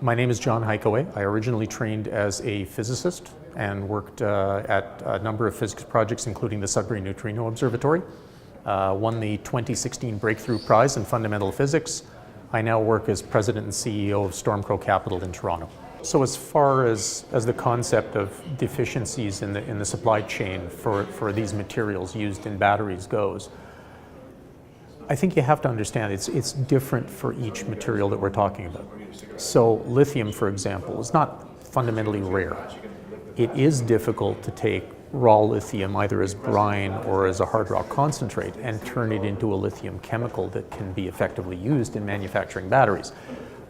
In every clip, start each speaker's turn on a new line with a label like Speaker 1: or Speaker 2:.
Speaker 1: My name is John Hykawy. I originally trained as a physicist and worked at a number of physics projects, including the Sudbury Neutrino Observatory. Won the 2016 Breakthrough Prize in Fundamental Physics. I now work as president and CEO of Stormcrow Capital in Toronto. So as far as the concept of deficiencies in the supply chain for these materials used in batteries goes, I think you have to understand it's different for each material that we're talking about. So lithium, for example, is not fundamentally rare. It is difficult to take raw lithium either as brine or as a hard rock concentrate and turn it into a lithium chemical that can be effectively used in manufacturing batteries.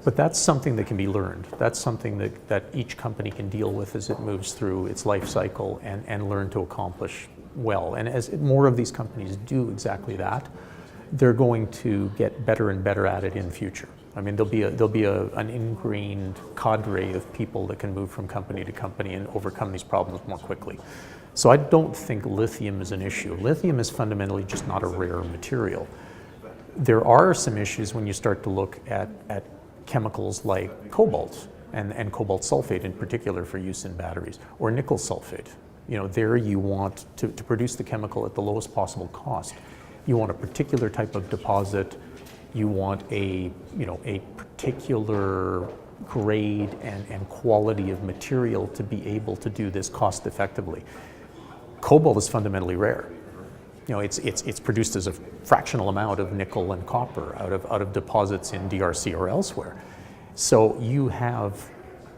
Speaker 1: But that's something that can be learned. That's something that each company can deal with as it moves through its life cycle and learn to accomplish well. And as more of these companies do exactly that, they're going to get better and better at it in the future. I mean, there'll be an ingrained cadre of people that can move from company to company and overcome these problems more quickly. So I don't think lithium is an issue. Lithium is fundamentally just not a rare material. There are some issues when you start to look at chemicals like cobalt and cobalt sulfate in particular for use in batteries, or nickel sulfate. You know, there you want to produce the chemical at the lowest possible cost. You want a particular type of deposit. You want a particular grade and quality of material to be able to do this cost effectively. Cobalt is fundamentally rare. You know, it's produced as a fractional amount of nickel and copper out of deposits in DRC or elsewhere. So you have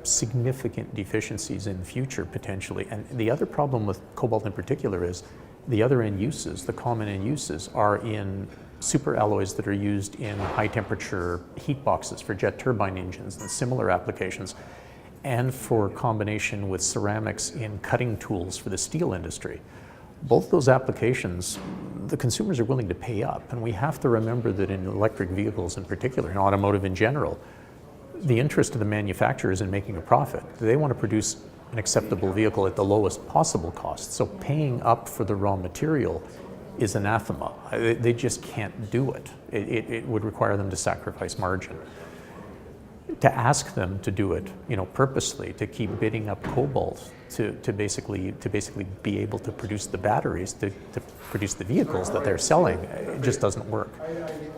Speaker 1: significant deficiencies in the future potentially. And the other problem with cobalt in particular is the other end uses, the common end uses, are in superalloys that are used in high temperature heat boxes for jet turbine engines and similar applications, and for combination with ceramics in cutting tools for the steel industry. Both those applications, the consumers are willing to pay up, and we have to remember that in electric vehicles in particular, in automotive in general, the interest of the manufacturers in making a profit. They want to produce an acceptable vehicle at the lowest possible cost. So paying up for the raw material is anathema. They just can't do it. It would require them to sacrifice margin. To ask them to do it, purposely, to keep bidding up cobalt, to basically be able to produce the batteries, to produce the vehicles that they're selling, it just doesn't work.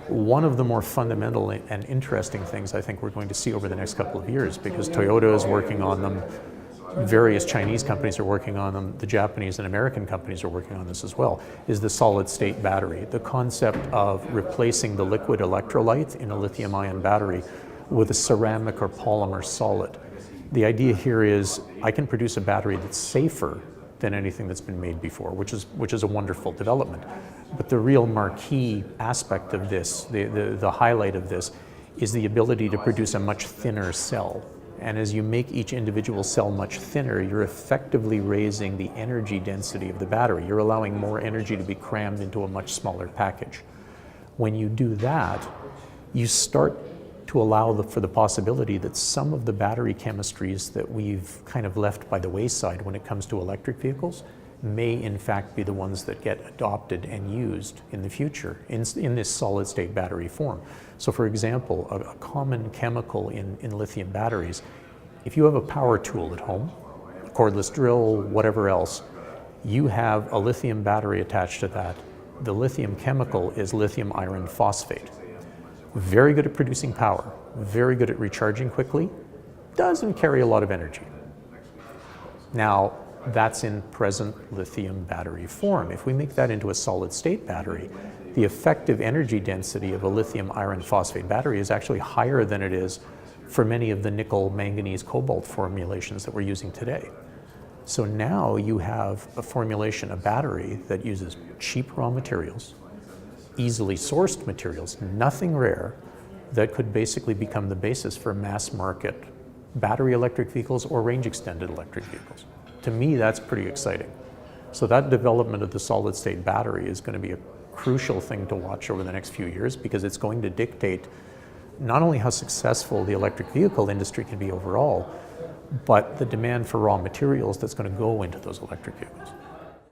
Speaker 1: One of the more fundamental and interesting things I think we're going to see over the next couple of years, because Toyota is working on them, various Chinese companies are working on them, the Japanese and American companies are working on this as well, is the solid-state battery. The concept of replacing the liquid electrolyte in a lithium-ion battery with a ceramic or polymer solid. The idea here is I can produce a battery that's safer than anything that's been made before, which is a wonderful development. But the real marquee aspect of this, the highlight of this, is the ability to produce a much thinner cell. And as you make each individual cell much thinner, you're effectively raising the energy density of the battery. You're allowing more energy to be crammed into a much smaller package. When you do that, you start to allow for the possibility that some of the battery chemistries that we've kind of left by the wayside when it comes to electric vehicles may in fact be the ones that get adopted and used in the future in this solid-state battery form. So for example, a common chemical in lithium batteries, if you have a power tool at home, a cordless drill, whatever else, you have a lithium battery attached to that. The lithium chemical is lithium iron phosphate. Very good at producing power, very good at recharging quickly, doesn't carry a lot of energy. Now, that's in present lithium battery form. If we make that into a solid-state battery, the effective energy density of a lithium iron phosphate battery is actually higher than it is for many of the nickel, manganese, cobalt formulations that we're using today. So now you have a formulation, a battery that uses cheap raw materials, easily sourced materials, nothing rare, that could basically become the basis for mass market battery electric vehicles or range extended electric vehicles. To me, that's pretty exciting. So that development of the solid state battery is going to be a crucial thing to watch over the next few years, because it's going to dictate not only how successful the electric vehicle industry can be overall, but the demand for raw materials that's going to go into those electric vehicles.